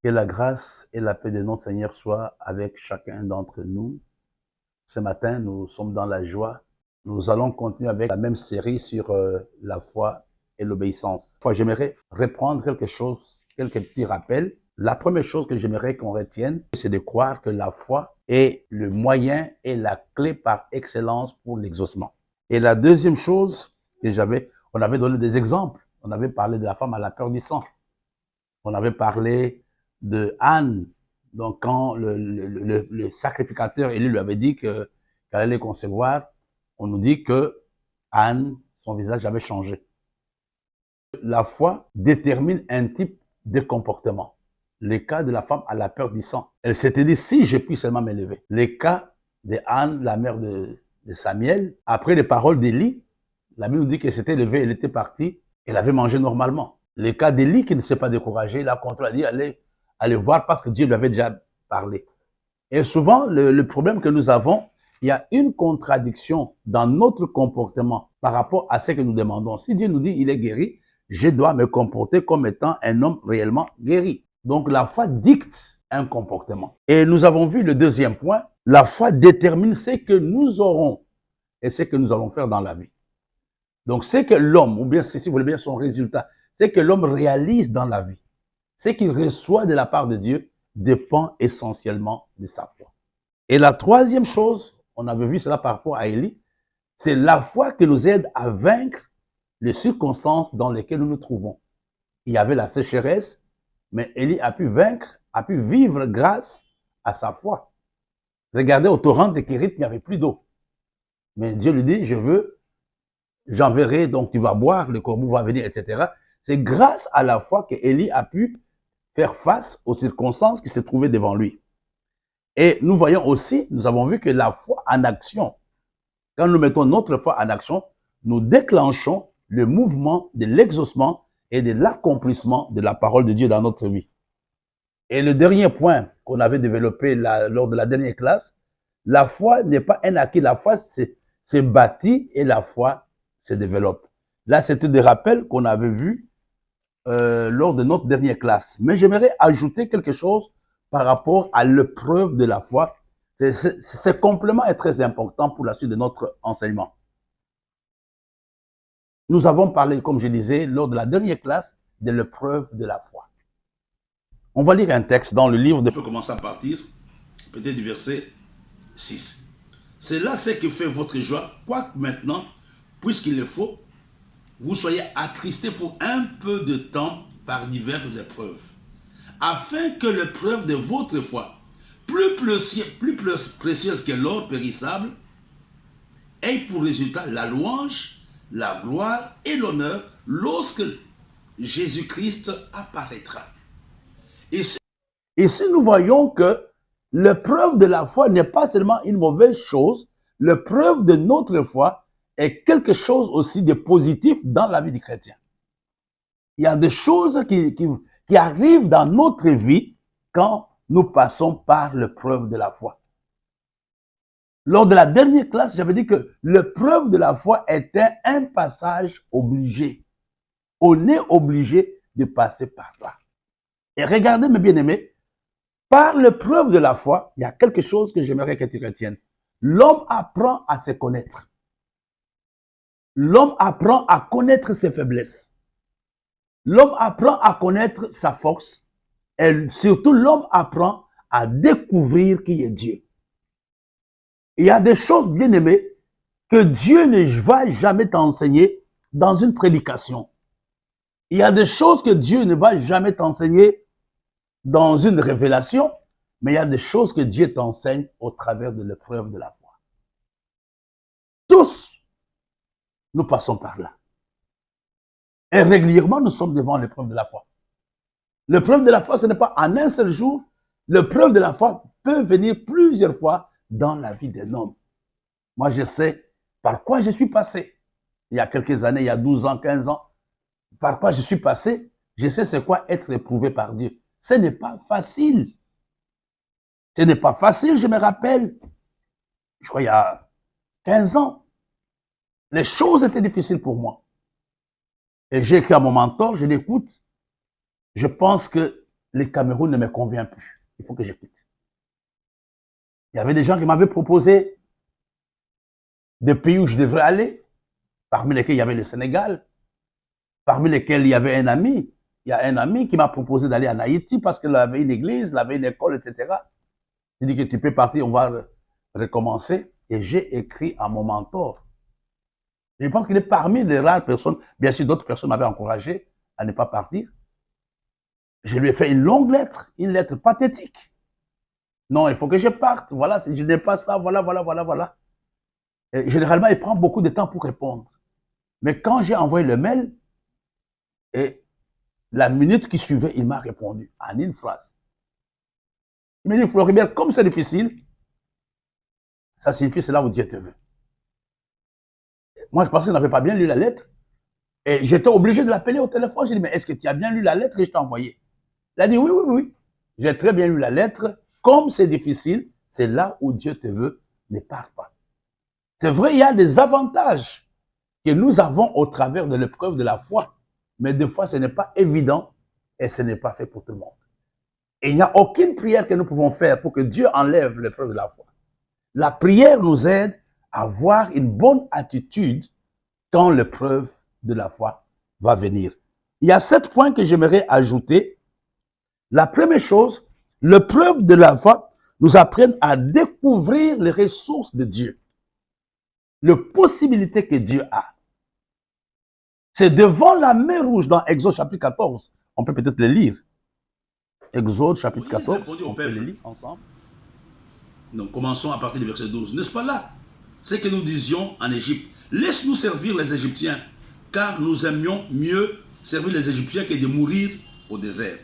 Que la grâce et la paix de notre Seigneur soient avec chacun d'entre nous. Ce matin, nous sommes dans la joie. Nous allons continuer avec la même série sur la foi et l'obéissance. J'aimerais reprendre quelque chose, quelques petits rappels. La première chose que j'aimerais qu'on retienne, c'est de croire que la foi est le moyen et la clé par excellence pour l'exaucement. Et la deuxième chose que on avait donné des exemples. On avait parlé de la femme à la peur du sang. On avait parlé de Anne, donc quand le sacrificateur Élie lui avait dit qu'elle allait concevoir, on nous dit que Anne, son visage avait changé. La foi détermine un type de comportement. Le cas de la femme à la peur du sang. Elle s'était dit, si je puis seulement m'élever. Le cas de Anne, la mère de Samuel, après les paroles d'Élie, la Bible nous dit qu'elle s'était levée, elle était partie, elle avait mangé normalement. Le cas d'Élie qui ne s'est pas découragé, il a continué à dire, allez voir parce que Dieu lui avait déjà parlé. Et souvent, le problème que nous avons, il y a une contradiction dans notre comportement par rapport à ce que nous demandons. Si Dieu nous dit il est guéri, je dois me comporter comme étant un homme réellement guéri. Donc la foi dicte un comportement. Et nous avons vu le deuxième point, la foi détermine ce que nous aurons et ce que nous allons faire dans la vie. Donc c'est que l'homme, ou bien si vous voulez bien son résultat, c'est que l'homme réalise dans la vie, ce qu'il reçoit de la part de Dieu dépend essentiellement de sa foi. Et la troisième chose, on avait vu cela par rapport à Élie, c'est la foi qui nous aide à vaincre les circonstances dans lesquelles nous nous trouvons. Il y avait la sécheresse, mais Élie a pu vaincre, a pu vivre grâce à sa foi. Regardez au torrent de Kérit, il n'y avait plus d'eau. Mais Dieu lui dit, j'enverrai, donc tu vas boire, le corbeau va venir, etc. C'est grâce à la foi que Élie a pu faire face aux circonstances qui se trouvaient devant lui. Et nous voyons aussi, nous avons vu que la foi en action, quand nous mettons notre foi en action, nous déclenchons le mouvement de l'exaucement et de l'accomplissement de la parole de Dieu dans notre vie. Et le dernier point qu'on avait développé lors de la dernière classe, la foi n'est pas un acquis, la foi c'est bâti et la foi se développe. Là, c'était des rappels qu'on avait vus lors de notre dernière classe. Mais j'aimerais ajouter quelque chose par rapport à l'épreuve de la foi. Ce complément est très important pour la suite de notre enseignement. Nous avons parlé, comme je disais, lors de la dernière classe, de l'épreuve de la foi. On va lire un texte dans le livre de... On peut commencer à partir, peut-être du verset 6. C'est là ce que fait votre joie, quoique maintenant, puisqu'il le faut, vous soyez attristés pour un peu de temps par diverses épreuves, afin que l'épreuve de votre foi, plus précieuse que l'or périssable, ait pour résultat la louange, la gloire et l'honneur lorsque Jésus-Christ apparaîtra. Ici, nous voyons que l'épreuve de la foi n'est pas seulement une mauvaise chose, l'épreuve de notre foi est quelque chose aussi de positif dans la vie du chrétien. Il y a des choses qui arrivent dans notre vie quand nous passons par l'épreuve de la foi. Lors de la dernière classe, j'avais dit que l'épreuve de la foi était un passage obligé. On est obligé de passer par là. Et regardez, mes bien-aimés, par l'épreuve de la foi, il y a quelque chose que j'aimerais que tu retiennes. L'homme apprend à se connaître. L'homme apprend à connaître ses faiblesses. L'homme apprend à connaître sa force. Et surtout, l'homme apprend à découvrir qui est Dieu. Il y a des choses, bien aimées, que Dieu ne va jamais t'enseigner dans une prédication. Il y a des choses que Dieu ne va jamais t'enseigner dans une révélation, mais il y a des choses que Dieu t'enseigne au travers de l'épreuve de la foi. Tous, nous passons par là. Et régulièrement, nous sommes devant l'épreuve de la foi. L'épreuve de la foi, ce n'est pas en un seul jour. L'épreuve de la foi peut venir plusieurs fois dans la vie d'un homme. Moi, je sais par quoi je suis passé. Il y a quelques années, il y a 12 ans, 15 ans, par quoi je suis passé, je sais c'est quoi être éprouvé par Dieu. Ce n'est pas facile. Ce n'est pas facile, je me rappelle. Je crois il y a 15 ans. Les choses étaient difficiles pour moi. Et j'ai écrit à mon mentor, je l'écoute. Je pense que le Cameroun ne me convient plus. Il faut que je quitte. Il y avait des gens qui m'avaient proposé des pays où je devrais aller, parmi lesquels il y avait le Sénégal, parmi lesquels il y avait un ami. Il y a un ami qui m'a proposé d'aller en Haïti parce qu'il avait une église, il avait une école, etc. Il dit que tu peux partir, on va recommencer. Et j'ai écrit à mon mentor. Je pense qu'il est parmi les rares personnes, bien sûr d'autres personnes m'avaient encouragé à ne pas partir. Je lui ai fait une longue lettre, une lettre pathétique. Non, il faut que je parte, voilà, si je n'ai pas ça, voilà. Et généralement, il prend beaucoup de temps pour répondre. Mais quand j'ai envoyé le mail, et la minute qui suivait, il m'a répondu en une phrase. Il m'a dit, Floribert, comme c'est difficile, ça signifie c'est là où Dieu te veut. Moi, je pense qu'il n'avait pas bien lu la lettre. Et j'étais obligé de l'appeler au téléphone. J'ai dit, mais est-ce que tu as bien lu la lettre que je t'ai envoyée? Il a dit, oui. J'ai très bien lu la lettre. Comme c'est difficile, c'est là où Dieu te veut, ne pars pas. C'est vrai, il y a des avantages que nous avons au travers de l'épreuve de la foi. Mais des fois, ce n'est pas évident et ce n'est pas fait pour tout le monde. Et il n'y a aucune prière que nous pouvons faire pour que Dieu enlève l'épreuve de la foi. La prière nous aide à avoir une bonne attitude quand l'épreuve de la foi va venir. Il y a 7 points que j'aimerais ajouter. La première chose, l'épreuve de la foi nous apprend à découvrir les ressources de Dieu, les possibilités que Dieu a. C'est devant la mer Rouge dans Exode chapitre 14. On peut peut-être le lire. Exode chapitre 14, on peut le lire ensemble. Donc commençons à partir du verset 12. N'est-ce pas là? C'est que nous disions en Égypte, laisse-nous servir les Égyptiens, car nous aimions mieux servir les Égyptiens que de mourir au désert.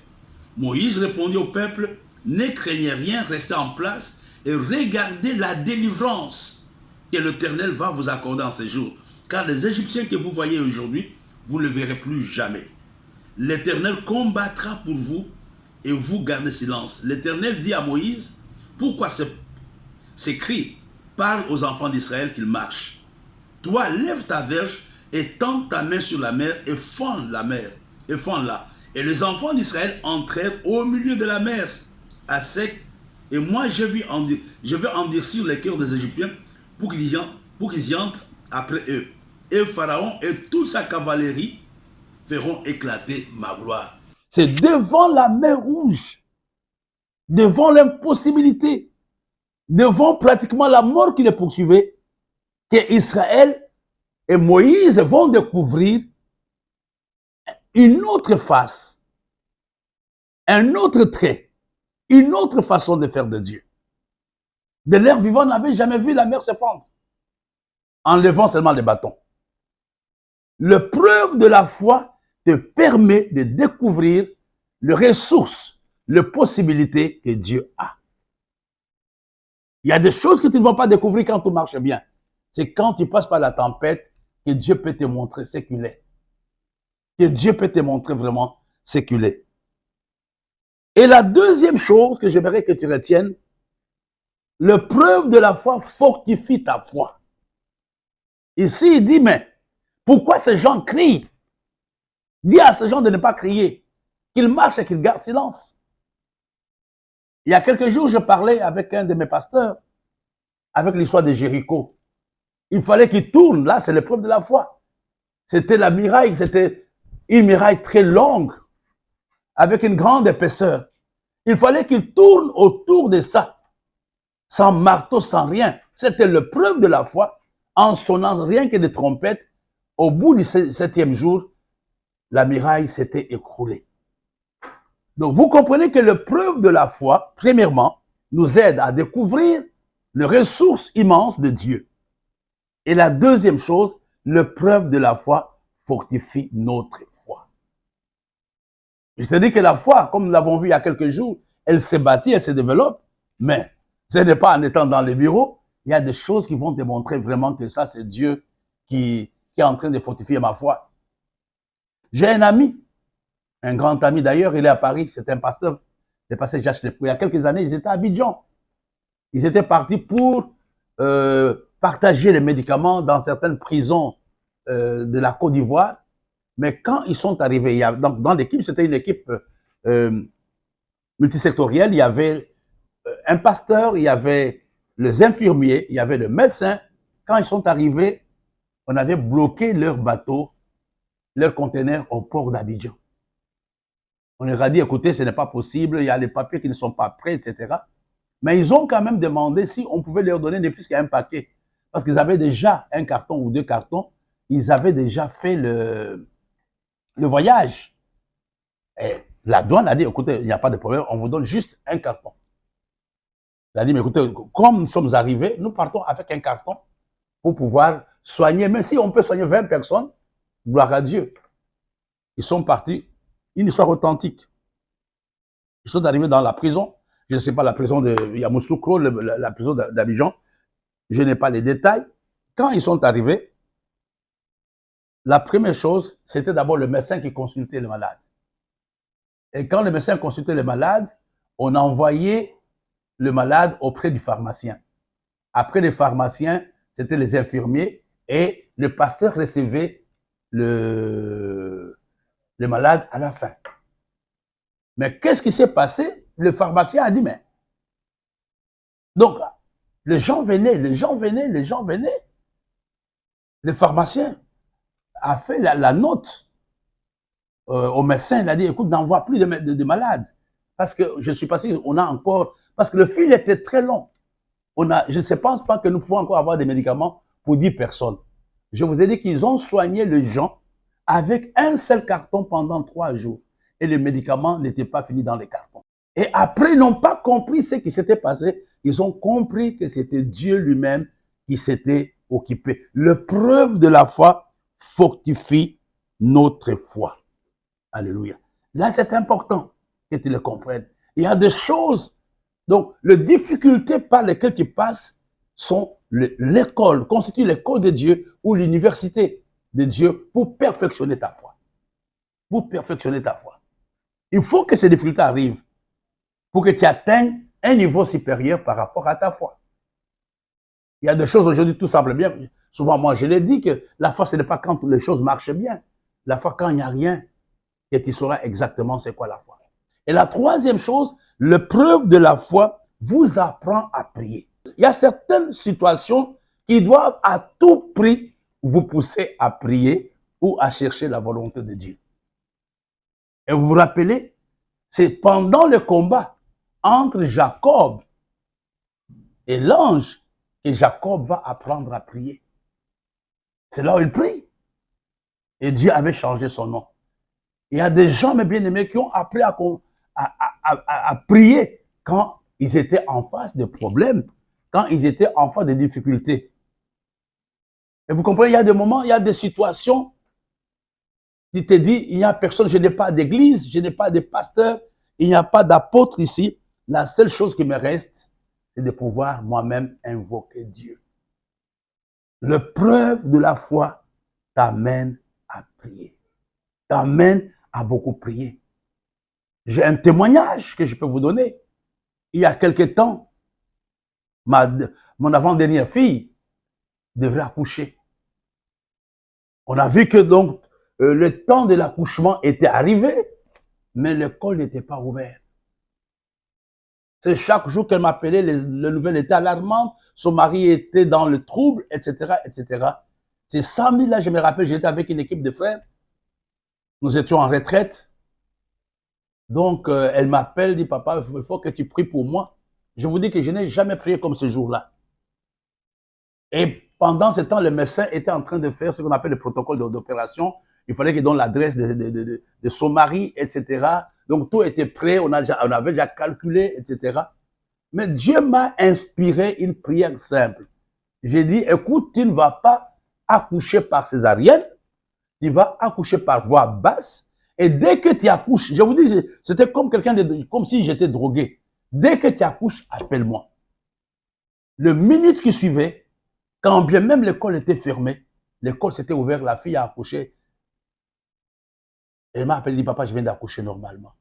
Moïse répondit au peuple, ne craignez rien, restez en place et regardez la délivrance que l'Éternel va vous accorder en ces jours. Car les Égyptiens que vous voyez aujourd'hui, vous ne les verrez plus jamais. L'Éternel combattra pour vous et vous gardez silence. L'Éternel dit à Moïse, pourquoi ces cris parlent aux enfants d'Israël qu'ils marchent? Toi, lève ta verge et tends ta main sur la mer et fends la mer, et fends-la. Et les enfants d'Israël entrèrent au milieu de la mer, à sec. Et moi, je vais endurcir les cœurs des Égyptiens pour qu'ils y entrent après eux. Et Pharaon et toute sa cavalerie feront éclater ma gloire. C'est devant la mer Rouge, devant l'impossibilité, devant pratiquement la mort qui les poursuivait, que Israël et Moïse vont découvrir une autre face, un autre trait, une autre façon de faire de Dieu. De l'air vivant n'avait jamais vu la mer se fendre, en levant seulement les bâtons. L'épreuve de la foi te permet de découvrir les ressources, les possibilités que Dieu a. Il y a des choses que tu ne vas pas découvrir quand tout marche bien. C'est quand tu passes par la tempête que Dieu peut te montrer ce qu'il est. Que Dieu peut te montrer vraiment ce qu'il est. Et la deuxième chose que j'aimerais que tu retiennes, l'épreuve de la foi fortifie ta foi. Ici, il dit, mais pourquoi ces gens crient? Dis à ces gens de ne pas crier, qu'ils marchent et qu'ils gardent silence. Il y a quelques jours, je parlais avec un de mes pasteurs, avec l'histoire de Jéricho. Il fallait qu'il tourne, là c'est l'épreuve de la foi. C'était la muraille, c'était une muraille très longue, avec une grande épaisseur. Il fallait qu'il tourne autour de ça, sans marteau, sans rien. C'était l'épreuve de la foi, en sonnant rien que des trompettes. Au bout du 7e jour, la muraille s'était écroulée. Donc, vous comprenez que l'épreuve de la foi, premièrement, nous aide à découvrir les ressources immenses de Dieu. Et la deuxième chose, l'épreuve de la foi fortifie notre foi. Je te dis que la foi, comme nous l'avons vu il y a quelques jours, elle s'est bâtie, elle se développe, mais ce n'est pas en étant dans les bureaux. Il y a des choses qui vont démontrer vraiment que ça, c'est Dieu qui est en train de fortifier ma foi. J'ai un ami, un grand ami d'ailleurs, il est à Paris, c'est un pasteur, le pasteur Jacques Lepou. Il y a quelques années, ils étaient à Abidjan. Ils étaient partis pour partager les médicaments dans certaines prisons de la Côte d'Ivoire. Mais quand ils sont arrivés, donc dans l'équipe, c'était une équipe multisectoriel, il y avait un pasteur, il y avait les infirmiers, il y avait le médecin. Quand ils sont arrivés, on avait bloqué leur bateau, leur conteneur au port d'Abidjan. On leur a dit, écoutez, ce n'est pas possible, il y a les papiers qui ne sont pas prêts, etc. Mais ils ont quand même demandé si on pouvait leur donner ne fût-ce qu'un paquet. Parce qu'ils avaient déjà un carton ou deux cartons, ils avaient déjà fait le voyage. Et la douane a dit, écoutez, il n'y a pas de problème, on vous donne juste un carton. Il a dit, mais écoutez, comme nous sommes arrivés, nous partons avec un carton pour pouvoir soigner, même si on peut soigner 20 personnes, gloire à Dieu. Ils sont partis, une histoire authentique. Ils sont arrivés dans la prison, je ne sais pas, la prison de Yamoussoukro, la prison d'Abidjan, je n'ai pas les détails. Quand ils sont arrivés, la première chose, c'était d'abord le médecin qui consultait le malade. Et quand le médecin consultait le malade, on a envoyé le malade auprès du pharmacien. Après les pharmaciens, c'était les infirmiers et le pasteur recevait le malade à la fin. Mais qu'est-ce qui s'est passé? Le pharmacien a dit, mais... Donc, les gens venaient. Le pharmacien a fait la note au médecin. Il a dit, écoute, n'envoie plus de malades. Parce que je suis passé, on a encore... Parce que le fil était très long. Je ne pense pas que nous pouvons encore avoir des médicaments pour 10 personnes. Je vous ai dit qu'ils ont soigné les gens avec un seul carton pendant 3 jours. Et les médicaments n'étaient pas finis dans les cartons. Et après, ils n'ont pas compris ce qui s'était passé. Ils ont compris que c'était Dieu lui-même qui s'était occupé. Le preuve de la foi fortifie notre foi. Alléluia. Là, c'est important que tu le comprennes. Il y a des choses. Donc, les difficultés par lesquelles tu passes sont l'école, constituent l'école de Dieu ou l'université de Dieu pour perfectionner ta foi. Pour perfectionner ta foi. Il faut que ces difficultés arrivent pour que tu atteignes un niveau supérieur par rapport à ta foi. Il y a des choses aujourd'hui tout simplement bien. Souvent, moi, je l'ai dit que la foi, ce n'est pas quand les choses marchent bien. La foi, quand il n'y a rien, que tu sauras exactement c'est quoi la foi. Et la troisième chose, le preuve de la foi vous apprend à prier. Il y a certaines situations qui doivent à tout prix vous pousser à prier ou à chercher la volonté de Dieu. Et vous vous rappelez, c'est pendant le combat entre Jacob et l'ange que Jacob va apprendre à prier. C'est là où il prie. Et Dieu avait changé son nom. Il y a des gens, mes bien-aimés, qui ont appris à prier quand ils étaient en face de problèmes, quand ils étaient en face de difficultés. Et vous comprenez, il y a des moments, il y a des situations, tu te dis, il n'y a personne, je n'ai pas d'église, je n'ai pas de pasteur, il n'y a pas d'apôtre ici. La seule chose qui me reste, c'est de pouvoir moi-même invoquer Dieu. Le preuve de la foi t'amène à prier, t'amène à beaucoup prier. J'ai un témoignage que je peux vous donner. Il y a quelque temps, mon avant-dernière fille devrait accoucher. On a vu que donc le temps de l'accouchement était arrivé, mais le col n'était pas ouvert. C'est chaque jour qu'elle m'appelait, les nouvelles étaient alarmantes, son mari était dans le trouble, etc., etc. C'est samedi-là, je me rappelle, j'étais avec une équipe de frères. Nous étions en retraite. Donc, elle m'appelle, dit, papa, il faut que tu pries pour moi. Je vous dis que je n'ai jamais prié comme ce jour-là. Et pendant ce temps, le médecin était en train de faire ce qu'on appelle le protocole d'opération. Il fallait qu'il donne l'adresse de son mari, etc. Donc, tout était prêt, on avait déjà calculé, etc. Mais Dieu m'a inspiré une prière simple. J'ai dit, écoute, tu ne vas pas accoucher par césarienne, tu vas accoucher par voie basse. Et dès que tu accouches, je vous dis, c'était comme comme si j'étais drogué. Dès que tu accouches, appelle-moi. Le minute qui suivait, quand bien même l'école était fermée, l'école s'était ouverte, la fille a accouché. Elle m'a appelé, dit, papa, je viens d'accoucher normalement.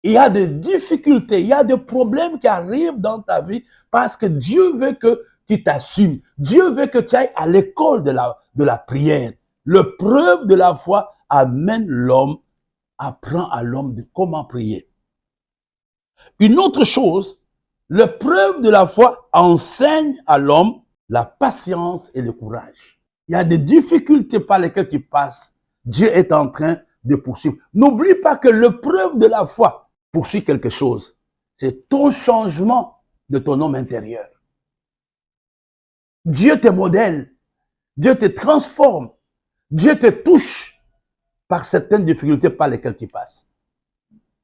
Il y a des difficultés, il y a des problèmes qui arrivent dans ta vie parce que Dieu veut que tu t'assumes. Dieu veut que tu ailles à l'école de la prière. Le preuve de la foi amène l'homme, apprend à l'homme de comment prier. Une autre chose, l'épreuve de la foi enseigne à l'homme la patience et le courage. Il y a des difficultés par lesquelles tu passes. Dieu est en train de poursuivre. N'oublie pas que l'épreuve de la foi poursuit quelque chose. C'est ton changement de ton homme intérieur. Dieu te modèle. Dieu te transforme. Dieu te touche par certaines difficultés par lesquelles tu passes.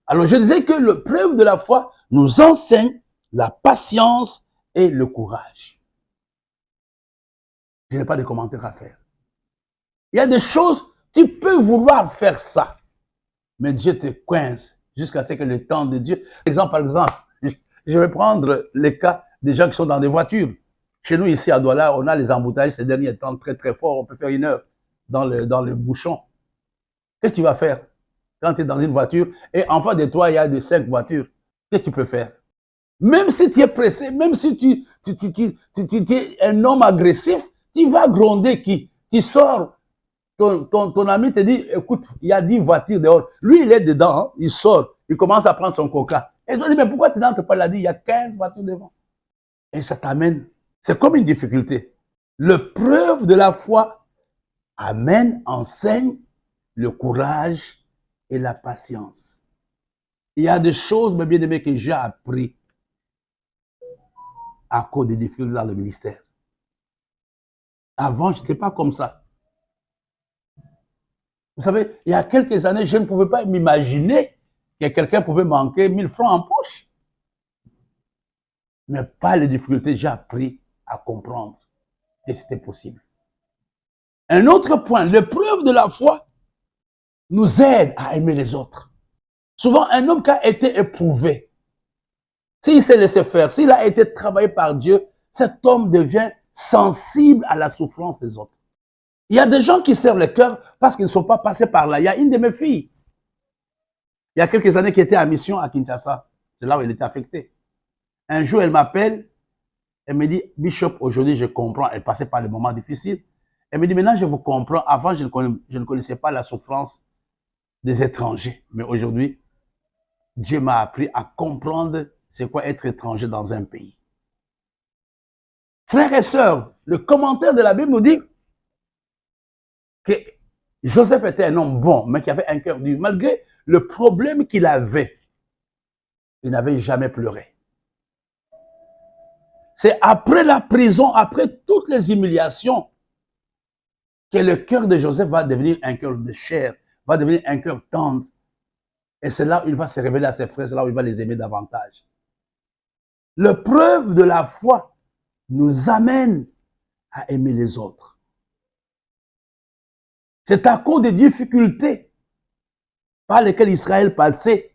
Alors je disais que l'épreuve de la foi nous enseigne la patience et le courage. Je n'ai pas de commentaires à faire. Il y a des choses, tu peux vouloir faire ça, mais Dieu te coince jusqu'à ce que le temps de Dieu... Par exemple, je vais prendre le cas des gens qui sont dans des voitures. Chez nous, ici à Douala, on a les embouteillages ces derniers temps très très forts. On peut faire 1 heure dans le bouchon. Qu'est-ce que tu vas faire quand tu es dans une voiture et en face de toi, il y a des 5 voitures? Qu'est-ce que tu peux faire? Même si tu es pressé, même si tu es un homme agressif, tu vas gronder qui? Tu sors, ton ami te dit, écoute, il y a 10 voitures dehors. Lui, il est dedans, hein, il sort, il commence à prendre son coca. Et tu te dis, mais pourquoi tu n'entres pas là? Il y a 15 voitures devant. Et ça t'amène. C'est comme une difficulté. L'épreuve de la foi enseigne le courage et la patience. Il y a des choses, mes bien-aimés, que j'ai appris à cause des difficultés dans le ministère. Avant, je n'étais pas comme ça. Vous savez, il y a quelques années, je ne pouvais pas m'imaginer que quelqu'un pouvait manquer 1000 francs en poche. Mais par les difficultés, j'ai appris à comprendre que c'était possible. Un autre point, l'épreuve de la foi nous aide à aimer les autres. Souvent, un homme qui a été éprouvé, s'il s'est laissé faire, s'il a été travaillé par Dieu, cet homme devient sensible à la souffrance des autres. Il y a des gens qui servent le cœur parce qu'ils ne sont pas passés par là. Il y a une de mes filles, il y a quelques années, qui était en mission à Kinshasa. C'est là où elle était affectée. Un jour, elle m'appelle, elle me dit, Bishop, aujourd'hui, je comprends. Elle passait par des moments difficiles. Elle me dit, maintenant, je vous comprends. Avant, je ne connaissais pas la souffrance des étrangers. Mais aujourd'hui, Dieu m'a appris à comprendre c'est quoi être étranger dans un pays. Frères et sœurs, le commentaire de la Bible nous dit que Joseph était un homme bon, mais qui avait un cœur dur. Malgré le problème qu'il avait, il n'avait jamais pleuré. C'est après la prison, après toutes les humiliations, que le cœur de Joseph va devenir un cœur de chair, va devenir un cœur tendre. Et c'est là où il va se révéler à ses frères, c'est là où il va les aimer davantage. L'épreuve de la foi nous amène à aimer les autres. C'est à cause des difficultés par lesquelles Israël passait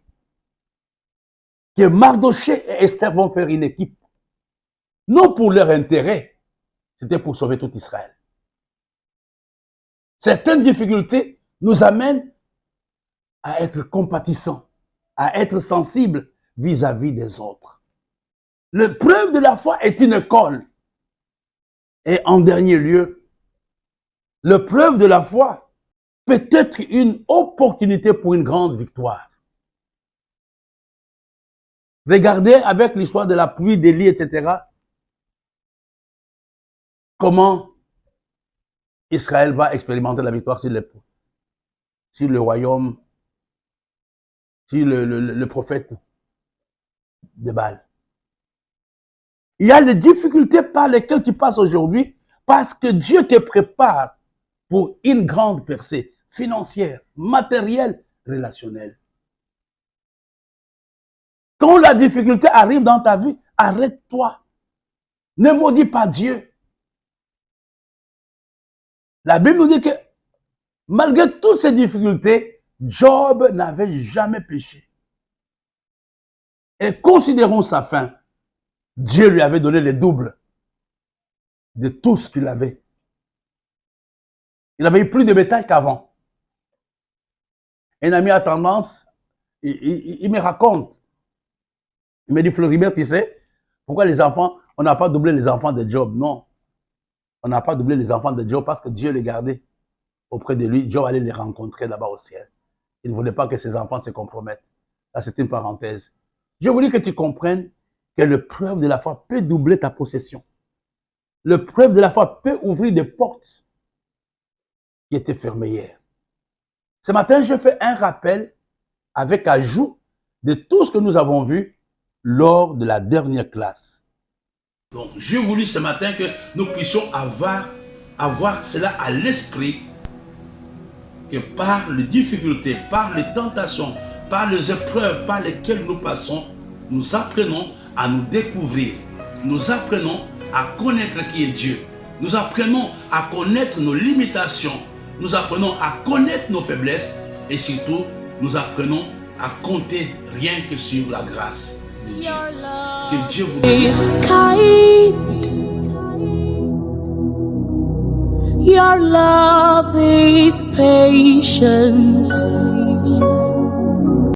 que Mardochée et Esther vont faire une équipe. Non pour leur intérêt, c'était pour sauver tout Israël. Certaines difficultés nous amènent à être compatissants, à être sensibles vis-à-vis des autres. L'épreuve de la foi est une école. Et en dernier lieu, l'épreuve de la foi peut être une opportunité pour une grande victoire. Regardez avec l'histoire de la pluie, d'Élie, etc., comment Israël va expérimenter la victoire sur le royaume, sur le prophète de Baal. Il y a les difficultés par lesquelles tu passes aujourd'hui parce que Dieu te prépare pour une grande percée financière, matérielle, relationnelle. Quand la difficulté arrive dans ta vie, arrête-toi. Ne maudis pas Dieu. La Bible nous dit que malgré toutes ces difficultés, Job n'avait jamais péché. Et considérons sa fin. Dieu lui avait donné le double de tout ce qu'il avait. Il avait eu plus de bétail qu'avant. Un ami a tendance, il me raconte. Il me dit, Floribert, tu sais, pourquoi les enfants, on n'a pas doublé les enfants de Job? Non. On n'a pas doublé les enfants de Job parce que Dieu les gardait auprès de lui. Job allait les rencontrer là-bas au ciel. Il ne voulait pas que ses enfants se compromettent. Ça, c'est une parenthèse. Je voulais que tu comprennes que l'épreuve de la foi peut doubler ta possession. L'épreuve de la foi peut ouvrir des portes qui étaient fermées hier. Ce matin, je fais un rappel avec ajout de tout ce que nous avons vu lors de la dernière classe. Donc, j'ai voulu ce matin que nous puissions avoir cela à l'esprit, que par les difficultés, par les tentations, par les épreuves par lesquelles nous passons, nous apprenons à nous découvrir. Nous apprenons à connaître qui est Dieu. Nous apprenons à connaître nos limitations. Nous apprenons à connaître nos faiblesses. Et surtout, nous apprenons à compter rien que sur la grâce de Dieu. Que Dieu vous bénisse. Your love is patient.